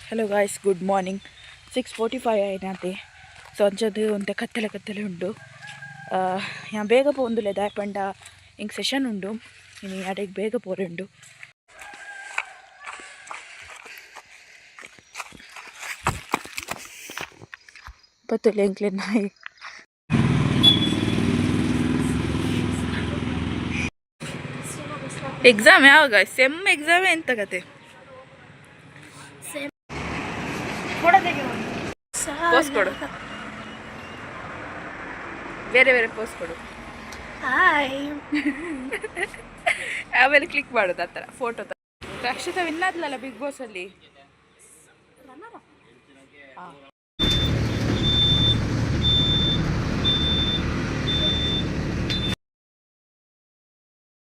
Hello guys, good morning. 6:45 అయినది. సంచదు ఉంటే కత్తెల ఉండు. ഞാൻ ಬೇಗ പോകുന്നില്ല. ഇതായപ്പണ്ട ಇಂಕ್ ಸೆಷನ್ ಉಂಡು. ಇನ್ನು ಅಡೆಗೆ ಬೇಗ ಪೋರೆಂಡು. ಪತ್ತುಲ್ಲ ಎಂಕ್ಲೆ ನಾಯಿ. ಎಕ್ಸಾಮ್ ಯಾವಾಗ? ಸೆಮ್ ಎಕ್ಸಾಮ್ ಎಂತ ಕತೆ? ಪೋಸ್ಟ್ ಕೊಡು, ಬೇರೆ ಬೇರೆ ಪೋಸ್ಟ್ ಕೊಡು. ಆಮೇಲೆ ಕ್ಲಿಕ್ ಮಾಡೋದು ಆ ಥರ ಫೋಟೋ. ರಕ್ಷಿತಾ ವಿನ್ ಆದ್ಲಲ್ಲ ಬಿಗ್ ಬಾಸ್ ಅಲ್ಲಿ.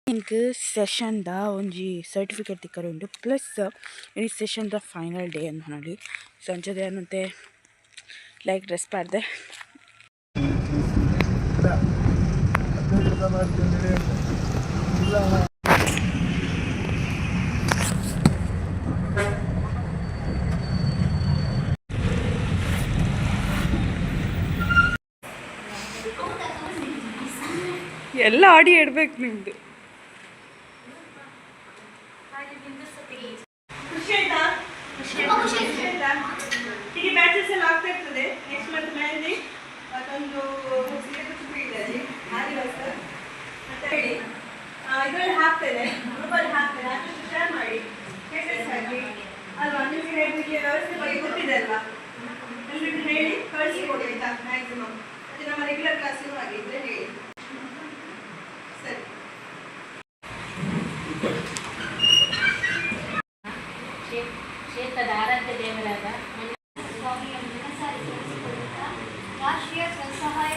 ಇಂಕ್ ಸೆಷನ್ದ ಒಂಜಿ ಸರ್ಟಿಫಿಕೇಟ್ ತಿಕ್ಕರು ಉಂಡು. ಪ್ಲಸ್ ಈ ಸೆಷನ್ದ ಫೈನಲ್ ಡೇ ಅಂತ ನೋಡಿ ಸಂಜೆದೆ ಅನ್ನಂತೆ ಲೈಕ್ ಡ್ರೆಸ್ ಪಾಡ್ದೆ. ಎಲ್ಲ ಆಡಿ ಇಡ್ಬೇಕು ನಿಮ್ದು. ಹೀಗೆ ಬ್ಯಾಚಸ್ ಎಲ್ಲ ಆಗ್ತಾ ಇರ್ತದೆ. ನೆಕ್ಸ್ಟ್ ಮಂತ್ ಮೆಹಂದಿ ಮತ್ತೊಂದು ಇದರಲ್ಲಿ ಹಾಕ್ತೇನೆ, ಗ್ರೂಪಲ್ಲಿ ಹಾಕ್ತೇನೆ. ಅಷ್ಟು ಶೇರ್ ಮಾಡಿ, ಮೆಸೇಜ್ ಹಾಕಿ ಅಲ್ವಾ. ನಿಮಗೆ ಹೇಳಲಿಕ್ಕೆ ವ್ಯವಸ್ಥೆ ಬಗ್ಗೆ ಗೊತ್ತಿದೆ ಅಲ್ವಾ, ಎಲ್ರಿಗೂ ಹೇಳಿ ಕಳಿಸಿಕೊಡಿ ಆಯ್ತಾ. ಮ್ಯಾಕ್ಸಿಮಮ್ ಅದು ನಮ್ಮ ರೆಗ್ಯುಲರ್ ಕ್ಲಾಸಿಗೂ ಆಗಿದ್ರೆ ಹೇಳಿ. ಸರಿ. ಕ್ಷೇತ್ರದ ಆರಾಧ್ಯ ದೇವರಾದ ಸ್ವಾಮಿಯನ್ನು ರಾಷ್ಟ್ರೀಯ ಸ್ವಸಹಾಯ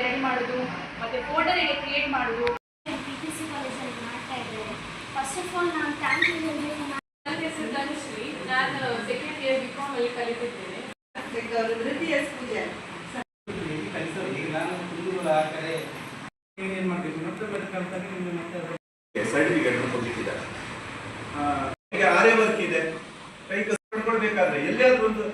ರೆಡಿ ಮಾಡೋದು ಮತ್ತೆ ಫೋಲ್ಡರಿಗೆ ಕ್ರಿಯೇಟ್ ಮಾಡೋದು PTC ಕಾಲೇಜಲ್ಲಿ ಮಾಡ್ತಾ ಇದ್ದೇವೆ. ಫಸ್ಟ್ ಆಫ್ ಆಲ್ ನಾನು ಥ್ಯಾಂಕ್ ಯು ಹೇಳಬೇಕು. ಧನುಶ್ರೀ, ನಾನು ಸೆಕೆಂಡ್ ಇಯರ್ BCom ಅಲ್ಲಿ ಕಲಿತಿದ್ದೇನೆ. ಸರ್ಟಿಫಿಕೇಟ್ ಕೊಡ್ಲಿಕ್ಕಿದ್ದಾರೆ. ಆರ್ಯ ವರ್ಕ್ ಇದೆ, ಕೈ ಕಸ ಕೊಡ್ಬೇಕಾದ್ರೆ ಎಲ್ಲಿಯಾದ್ರೂ ಒಂದು